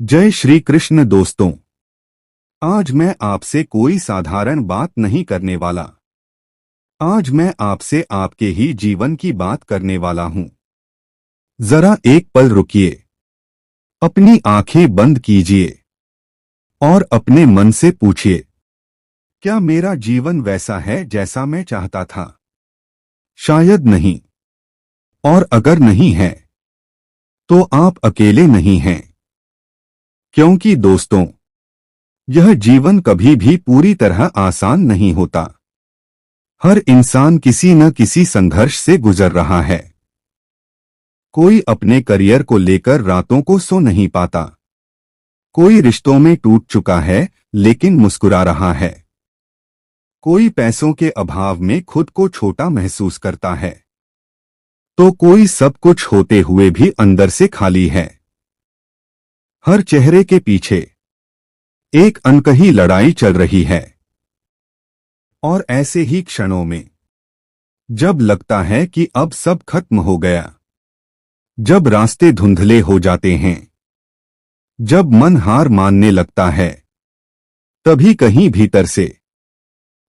जय श्री कृष्ण दोस्तों। आज मैं आपसे कोई साधारण बात नहीं करने वाला। आज मैं आपसे आपके ही जीवन की बात करने वाला हूं। जरा एक पल रुकिए, अपनी आंखें बंद कीजिए और अपने मन से पूछिए, क्या मेरा जीवन वैसा है जैसा मैं चाहता था? शायद नहीं। और अगर नहीं है तो आप अकेले नहीं हैं। क्योंकि दोस्तों, यह जीवन कभी भी पूरी तरह आसान नहीं होता। हर इंसान किसी न किसी संघर्ष से गुजर रहा है। कोई अपने करियर को लेकर रातों को सो नहीं पाता। कोई रिश्तों में टूट चुका है लेकिन मुस्कुरा रहा है। कोई पैसों के अभाव में खुद को छोटा महसूस करता है, तो कोई सब कुछ होते हुए भी अंदर से खाली है। हर चेहरे के पीछे एक अनकही लड़ाई चल रही है। और ऐसे ही क्षणों में, जब लगता है कि अब सब खत्म हो गया, जब रास्ते धुंधले हो जाते हैं, जब मन हार मानने लगता है, तभी कहीं भीतर से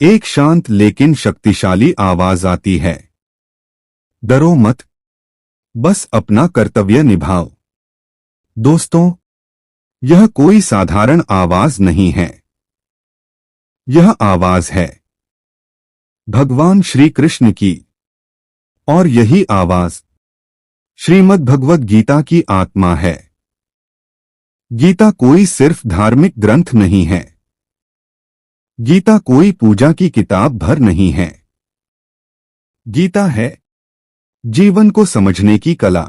एक शांत लेकिन शक्तिशाली आवाज आती है, डरो मत, बस अपना कर्तव्य निभाओ। दोस्तों, यह कोई साधारण आवाज नहीं है। यह आवाज है भगवान श्री कृष्ण की। और यही आवाज श्रीमद् भगवद गीता की आत्मा है। गीता कोई सिर्फ धार्मिक ग्रंथ नहीं है। गीता कोई पूजा की किताब भर नहीं है। गीता है जीवन को समझने की कला।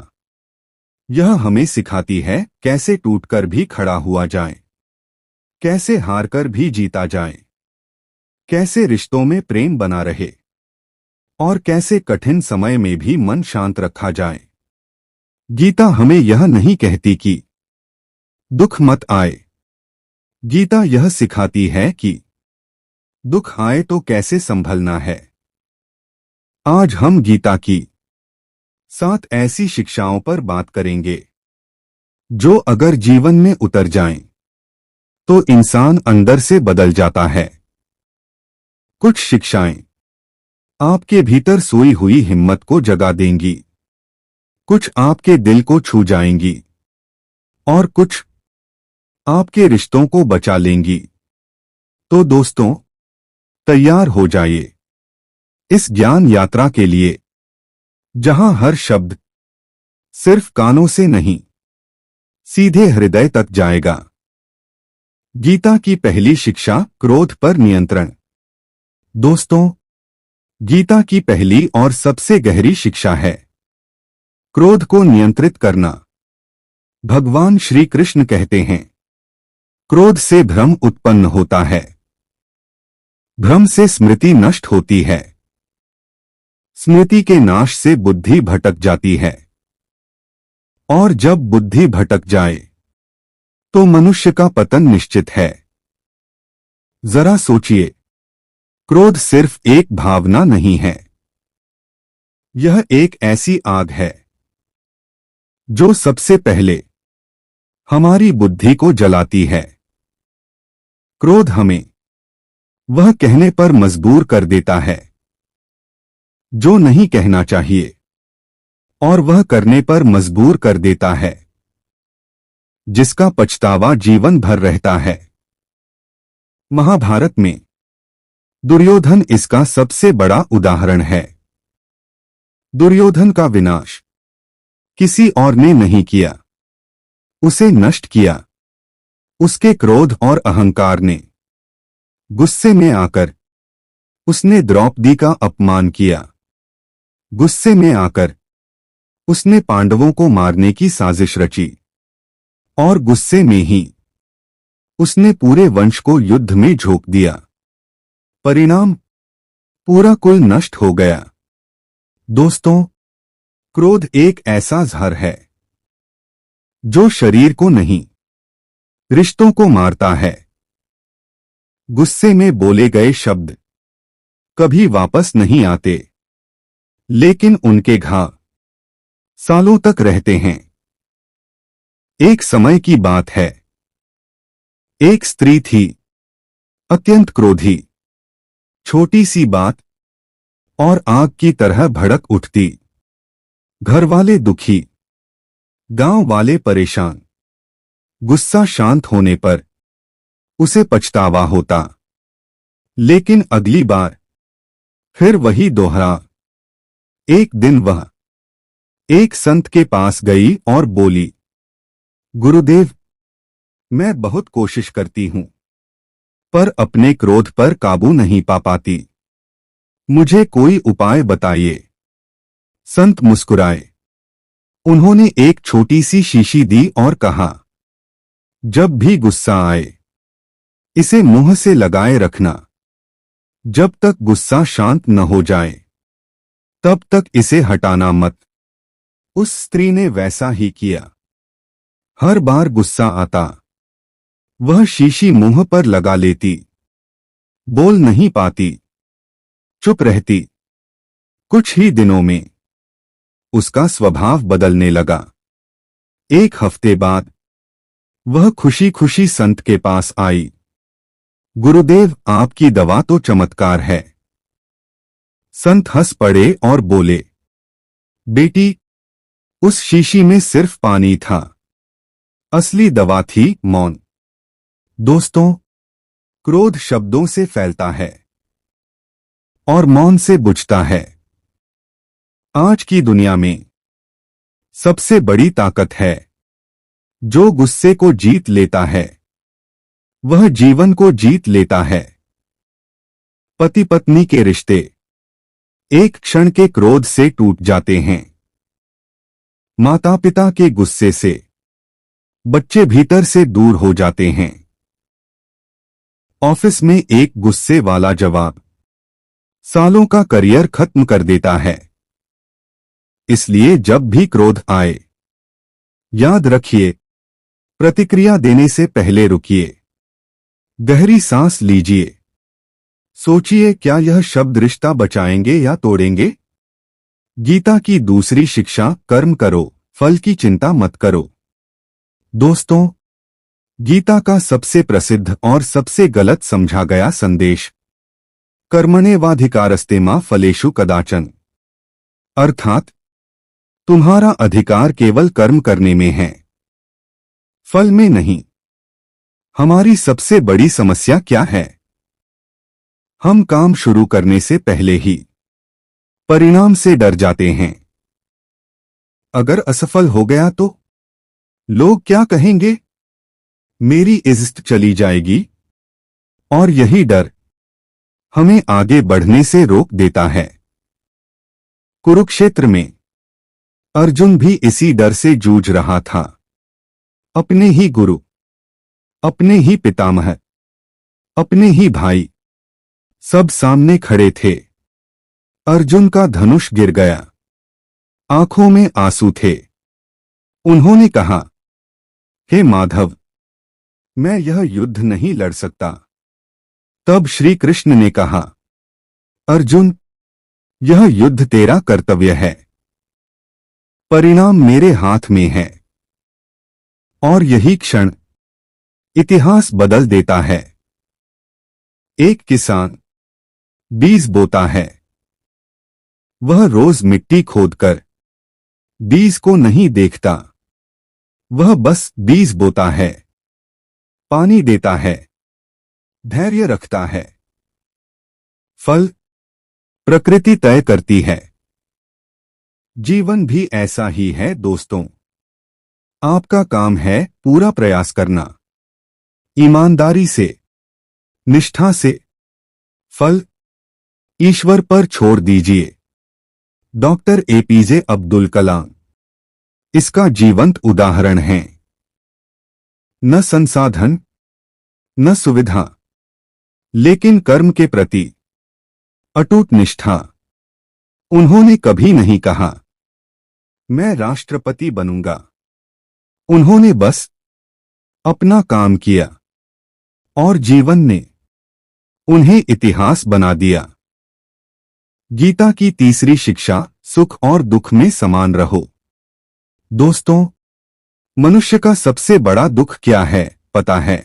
यह हमें सिखाती है कैसे टूटकर भी खड़ा हुआ जाए, कैसे हारकर भी जीता जाए, कैसे रिश्तों में प्रेम बना रहे और कैसे कठिन समय में भी मन शांत रखा जाए। गीता हमें यह नहीं कहती कि दुख मत आए। गीता यह सिखाती है कि दुख आए तो कैसे संभलना है। आज हम गीता की 7 ऐसी शिक्षाओं पर बात करेंगे जो अगर जीवन में उतर जाएं, तो इंसान अंदर से बदल जाता है। कुछ शिक्षाएं आपके भीतर सोई हुई हिम्मत को जगा देंगी, कुछ आपके दिल को छू जाएंगी और कुछ आपके रिश्तों को बचा लेंगी। तो दोस्तों, तैयार हो जाइए इस ज्ञान यात्रा के लिए, जहां हर शब्द सिर्फ कानों से नहीं, सीधे हृदय तक जाएगा। गीता की पहली शिक्षा, क्रोध पर नियंत्रण। दोस्तों, गीता की पहली और सबसे गहरी शिक्षा है क्रोध को नियंत्रित करना। भगवान श्री कृष्ण कहते हैं, क्रोध से भ्रम उत्पन्न होता है, भ्रम से स्मृति नष्ट होती है, स्मृति के नाश से बुद्धि भटक जाती है, और जब बुद्धि भटक जाए तो मनुष्य का पतन निश्चित है। जरा सोचिए, क्रोध सिर्फ एक भावना नहीं है, यह एक ऐसी आग है जो सबसे पहले हमारी बुद्धि को जलाती है। क्रोध हमें वह कहने पर मजबूर कर देता है जो नहीं कहना चाहिए, और वह करने पर मजबूर कर देता है जिसका पछतावा जीवन भर रहता है। महाभारत में दुर्योधन इसका सबसे बड़ा उदाहरण है। दुर्योधन का विनाश किसी और ने नहीं किया, उसे नष्ट किया उसके क्रोध और अहंकार ने। गुस्से में आकर उसने द्रौपदी का अपमान किया। गुस्से में आकर उसने पांडवों को मारने की साजिश रची, और गुस्से में ही उसने पूरे वंश को युद्ध में झोंक दिया। परिणाम, पूरा कुल नष्ट हो गया। दोस्तों, क्रोध एक ऐसा जहर है जो शरीर को नहीं, रिश्तों को मारता है। गुस्से में बोले गए शब्द कभी वापस नहीं आते, लेकिन उनके घाव सालों तक रहते हैं। एक समय की बात है, एक स्त्री थी, अत्यंत क्रोधी। छोटी सी बात और आग की तरह भड़क उठती। घर वाले दुखी, गांव वाले परेशान। गुस्सा शांत होने पर उसे पछतावा होता, लेकिन अगली बार फिर वही दोहरा। एक दिन वह एक संत के पास गई और बोली, गुरुदेव, मैं बहुत कोशिश करती हूं, पर अपने क्रोध पर काबू नहीं पा पाती। मुझे कोई उपाय बताइए। संत मुस्कुराए। उन्होंने एक छोटी सी शीशी दी और कहा, जब भी गुस्सा आए, इसे मुंह से लगाए रखना। जब तक गुस्सा शांत न हो जाए, तब तक इसे हटाना मत। उस स्त्री ने वैसा ही किया। हर बार गुस्सा आता, वह शीशी मुंह पर लगा लेती। बोल नहीं पाती, चुप रहती। कुछ ही दिनों में उसका स्वभाव बदलने लगा। एक हफ्ते बाद वह खुशी खुशी संत के पास आई। गुरुदेव, आपकी दवा तो चमत्कार है। संत हंस पड़े और बोले, बेटी, उस शीशी में सिर्फ पानी था। असली दवा थी मौन। दोस्तों, क्रोध शब्दों से फैलता है और मौन से बुझता है। आज की दुनिया में सबसे बड़ी ताकत है जो गुस्से को जीत लेता है, वह जीवन को जीत लेता है। पति पत्नी के रिश्ते एक क्षण के क्रोध से टूट जाते हैं। माता पिता के गुस्से से बच्चे भीतर से दूर हो जाते हैं। ऑफिस में एक गुस्से वाला जवाब सालों का करियर खत्म कर देता है। इसलिए जब भी क्रोध आए, याद रखिए, प्रतिक्रिया देने से पहले रुकिए। गहरी सांस लीजिए। सोचिए, क्या यह शब्द रिश्ता बचाएंगे या तोड़ेंगे? गीता की दूसरी शिक्षा, कर्म करो, फल की चिंता मत करो। दोस्तों, गीता का सबसे प्रसिद्ध और सबसे गलत समझा गया संदेश, कर्मण्येवाधिकारस्ते मा फलेषु कदाचन, अर्थात तुम्हारा अधिकार केवल कर्म करने में है, फल में नहीं। हमारी सबसे बड़ी समस्या क्या है? हम काम शुरू करने से पहले ही परिणाम से डर जाते हैं। अगर असफल हो गया तो लोग क्या कहेंगे? मेरी इज्जत चली जाएगी। और यही डर हमें आगे बढ़ने से रोक देता है। कुरुक्षेत्र में अर्जुन भी इसी डर से जूझ रहा था। अपने ही गुरु, अपने ही पितामह, अपने ही भाई सब सामने खड़े थे। अर्जुन का धनुष गिर गया, आंखों में आंसू थे। उन्होंने कहा, हे माधव, मैं यह युद्ध नहीं लड़ सकता। तब श्री कृष्ण ने कहा, अर्जुन, यह युद्ध तेरा कर्तव्य है, परिणाम मेरे हाथ में है। और यही क्षण इतिहास बदल देता है। एक किसान बीज बोता है। वह रोज मिट्टी खोदकर बीज को नहीं देखता। वह बस बीज बोता है, पानी देता है, धैर्य रखता है। फल प्रकृति तय करती है। जीवन भी ऐसा ही है दोस्तों। आपका काम है पूरा प्रयास करना, ईमानदारी से, निष्ठा से। फल ईश्वर पर छोड़ दीजिए। डॉक्टर एपीजे अब्दुल कलाम इसका जीवंत उदाहरण हैं। न संसाधन, न सुविधा, लेकिन कर्म के प्रति अटूट निष्ठा। उन्होंने कभी नहीं कहा, मैं राष्ट्रपति बनूंगा। उन्होंने बस अपना काम किया और जीवन ने उन्हें इतिहास बना दिया। गीता की तीसरी शिक्षा, सुख और दुख में समान रहो। दोस्तों, मनुष्य का सबसे बड़ा दुख क्या है, पता है?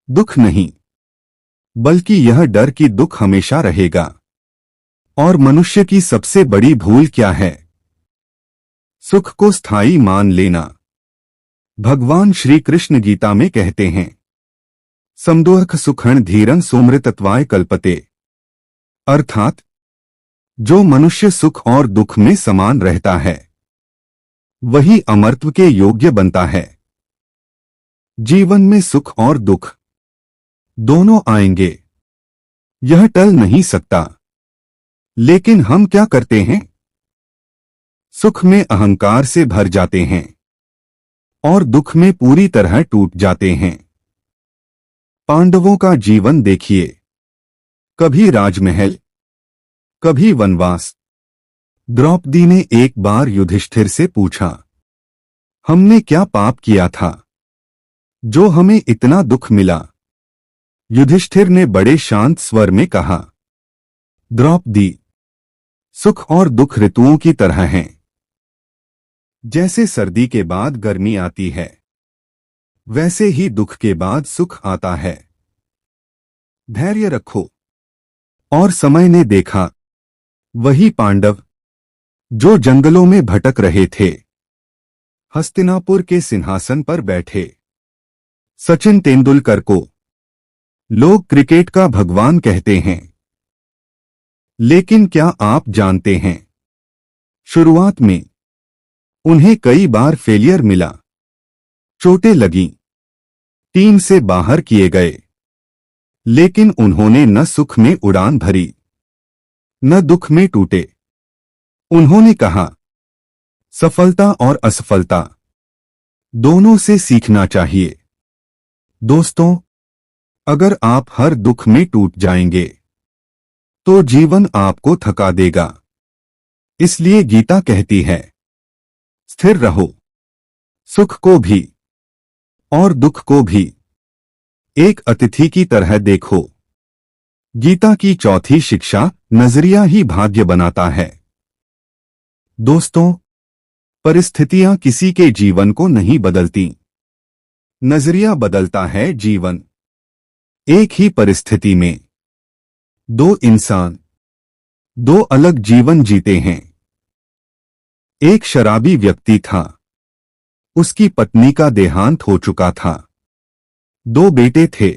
दुख नहीं, बल्कि यह डर कि दुख हमेशा रहेगा। और मनुष्य की सबसे बड़ी भूल क्या है? सुख को स्थायी मान लेना। भगवान श्री कृष्ण गीता में कहते हैं, समदुःख सुखं धीरं सोमृतत्वाय कल्पते। अर्थात जो मनुष्य सुख और दुख में समान रहता है वही अमरत्व के योग्य बनता है। जीवन में सुख और दुख दोनों आएंगे, यह टल नहीं सकता। लेकिन हम क्या करते हैं? सुख में अहंकार से भर जाते हैं और दुख में पूरी तरह टूट जाते हैं। पांडवों का जीवन देखिए, कभी राजमहल, कभी वनवास। द्रौपदी ने एक बार युधिष्ठिर से पूछा, हमने क्या पाप किया था जो हमें इतना दुख मिला? युधिष्ठिर ने बड़े शांत स्वर में कहा, द्रौपदी, सुख और दुख ऋतुओं की तरह हैं। जैसे सर्दी के बाद गर्मी आती है, वैसे ही दुख के बाद सुख आता है। धैर्य रखो। और समय ने देखा, वही पांडव जो जंगलों में भटक रहे थे, हस्तिनापुर के सिंहासन पर बैठे। सचिन तेंदुलकर को लोग क्रिकेट का भगवान कहते हैं, लेकिन क्या आप जानते हैं, शुरुआत में उन्हें कई बार फेलियर मिला, चोटें लगीं, टीम से बाहर किए गए, लेकिन उन्होंने न सुख में उड़ान भरी न दुख में टूटे। उन्होंने कहा, सफलता और असफलता दोनों से सीखना चाहिए। दोस्तों, अगर आप हर दुख में टूट जाएंगे तो जीवन आपको थका देगा। इसलिए गीता कहती है, स्थिर रहो, सुख को भी और दुख को भी एक अतिथि की तरह देखो। गीता की चौथी शिक्षा, नजरिया ही भाग्य बनाता है। दोस्तों, परिस्थितियां किसी के जीवन को नहीं बदलती, नजरिया बदलता है जीवन। एक ही परिस्थिति में दो इंसान दो अलग जीवन जीते हैं। एक शराबी व्यक्ति था, उसकी पत्नी का देहांत हो चुका था। दो बेटे थे,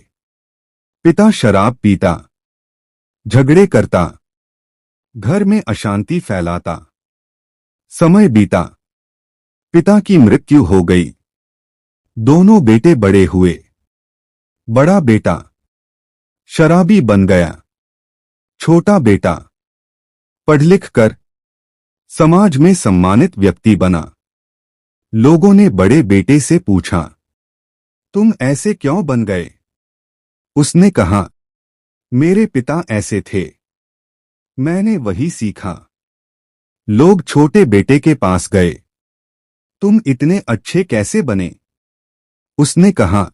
पिता शराब पीता, झगड़े करता, घर में अशांति फैलाता। समय बीता, पिता की मृत्यु हो गई। दोनों बेटे बड़े हुए। बड़ा बेटा शराबी बन गया, छोटा बेटा पढ़ लिख कर समाज में सम्मानित व्यक्ति बना। लोगों ने बड़े बेटे से पूछा, तुम ऐसे क्यों बन गए? उसने कहा, मेरे पिता ऐसे थे, मैंने वही सीखा। लोग छोटे बेटे के पास गए, तुम इतने अच्छे कैसे बने? उसने कहा,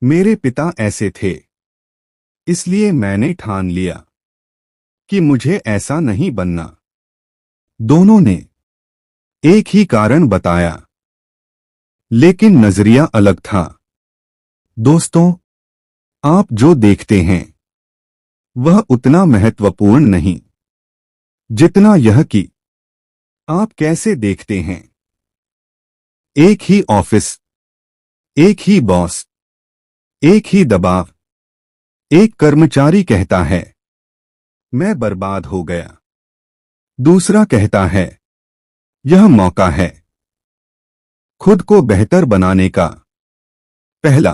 मेरे पिता ऐसे थे, इसलिए मैंने ठान लिया कि मुझे ऐसा नहीं बनना। दोनों ने एक ही कारण बताया, लेकिन नजरिया अलग था। दोस्तों, आप जो देखते हैं वह उतना महत्वपूर्ण नहीं जितना यह कि आप कैसे देखते हैं। एक ही ऑफिस, एक ही बॉस, एक ही दबाव। एक कर्मचारी कहता है, मैं बर्बाद हो गया। दूसरा कहता है, यह मौका है खुद को बेहतर बनाने का। पहला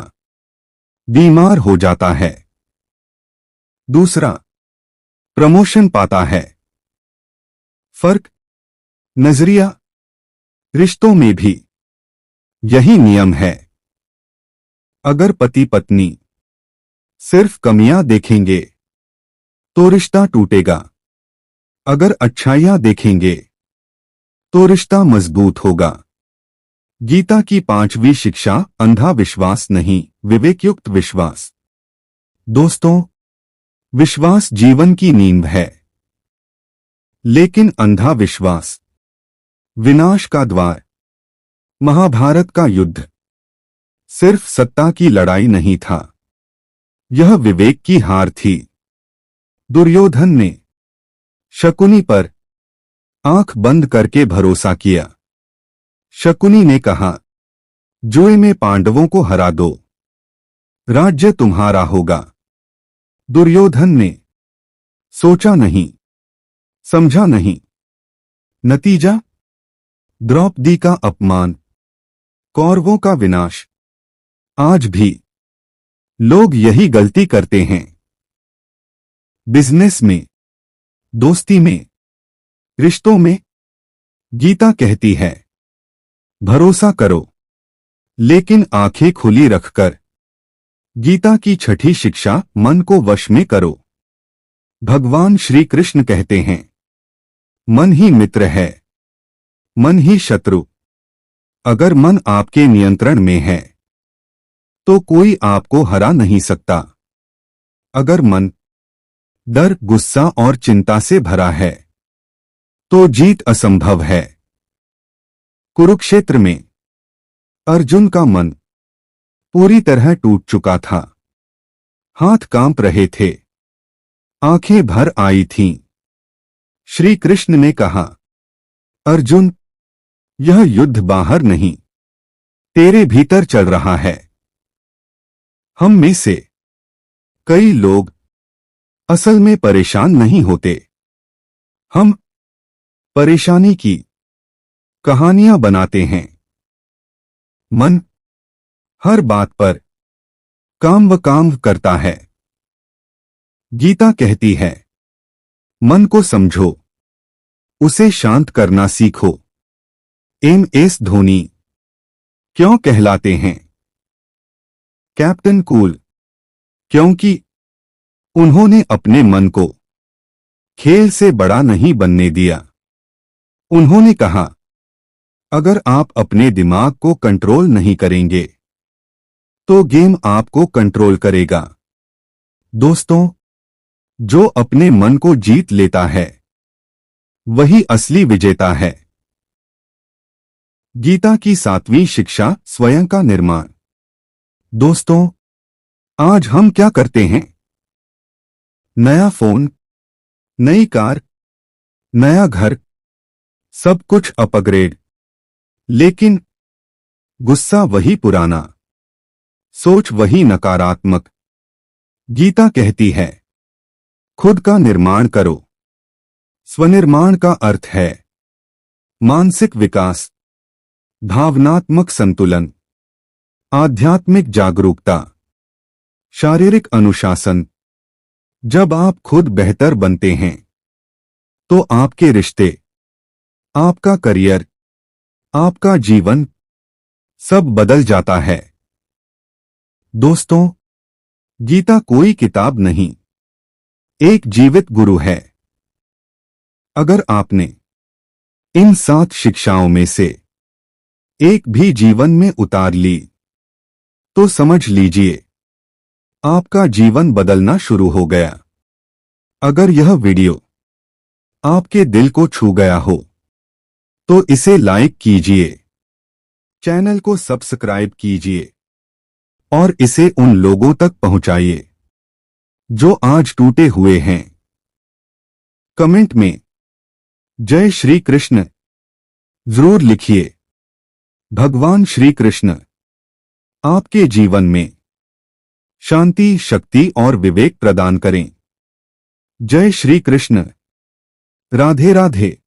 बीमार हो जाता है, दूसरा प्रमोशन पाता है। फर्क नजरिया। रिश्तों में भी यही नियम है। अगर पति पत्नी सिर्फ कमियां देखेंगे तो रिश्ता टूटेगा। अगर अच्छाइयां देखेंगे तो रिश्ता मजबूत होगा। गीता की 5वीं शिक्षा, अंधा विश्वास नहीं, विवेकयुक्त विश्वास। दोस्तों, विश्वास जीवन की नींव है, लेकिन अंधा विश्वास विनाश का द्वार। महाभारत का युद्ध सिर्फ सत्ता की लड़ाई नहीं था, यह विवेक की हार थी। दुर्योधन ने शकुनी पर आंख बंद करके भरोसा किया। शकुनी ने कहा, जुए में पांडवों को हरा दो, राज्य तुम्हारा होगा। दुर्योधन ने सोचा नहीं, समझा नहीं। नतीजा, द्रौपदी का अपमान, कौरवों का विनाश। आज भी लोग यही गलती करते हैं। बिजनेस में, दोस्ती में, रिश्तों में गीता कहती है, भरोसा करो लेकिन आंखें खुली रखकर। गीता की छठी शिक्षा, मन को वश में करो। भगवान श्री कृष्ण कहते हैं, मन ही मित्र है, मन ही शत्रु। अगर मन आपके नियंत्रण में है तो कोई आपको हरा नहीं सकता। अगर मन डर, गुस्सा और चिंता से भरा है तो जीत असंभव है। कुरुक्षेत्र में अर्जुन का मन पूरी तरह टूट चुका था। हाथ कांप रहे थे, आंखें भर आई थीं। श्री कृष्ण ने कहा, अर्जुन, यह युद्ध बाहर नहीं, तेरे भीतर चल रहा है। हम में से कई लोग असल में परेशान नहीं होते। हम परेशानी की कहानियां बनाते हैं। मन हर बात पर काम करता है। गीता कहती है, मन को समझो, उसे शांत करना सीखो। MS धोनी क्यों कहलाते हैं कैप्टन कूल? क्योंकि उन्होंने अपने मन को खेल से बड़ा नहीं बनने दिया। उन्होंने कहा, अगर आप अपने दिमाग को कंट्रोल नहीं करेंगे तो गेम आपको कंट्रोल करेगा। दोस्तों, जो अपने मन को जीत लेता है वही असली विजेता है। गीता की 7वीं शिक्षा, स्वयं का निर्माण। दोस्तों, आज हम क्या करते हैं? नया फोन, नई कार, नया घर, सब कुछ अपग्रेड। लेकिन गुस्सा वही पुराना, सोच वही नकारात्मक। गीता कहती है, खुद का निर्माण करो। स्वनिर्माण का अर्थ है मानसिक विकास, भावनात्मक संतुलन, आध्यात्मिक जागरूकता, शारीरिक अनुशासन। जब आप खुद बेहतर बनते हैं तो आपके रिश्ते, आपका करियर, आपका जीवन सब बदल जाता है। दोस्तों, गीता कोई किताब नहीं, एक जीवित गुरु है। अगर आपने इन 7 शिक्षाओं में से एक भी जीवन में उतार ली तो समझ लीजिए आपका जीवन बदलना शुरू हो गया। अगर यह वीडियो आपके दिल को छू गया हो तो इसे लाइक कीजिए, चैनल को सब्सक्राइब कीजिए और इसे उन लोगों तक पहुंचाइए जो आज टूटे हुए हैं। कमेंट में जय श्री कृष्ण जरूर लिखिए। भगवान श्री कृष्ण आपके जीवन में शांति, शक्ति और विवेक प्रदान करें। जय श्री कृष्ण। राधे राधे।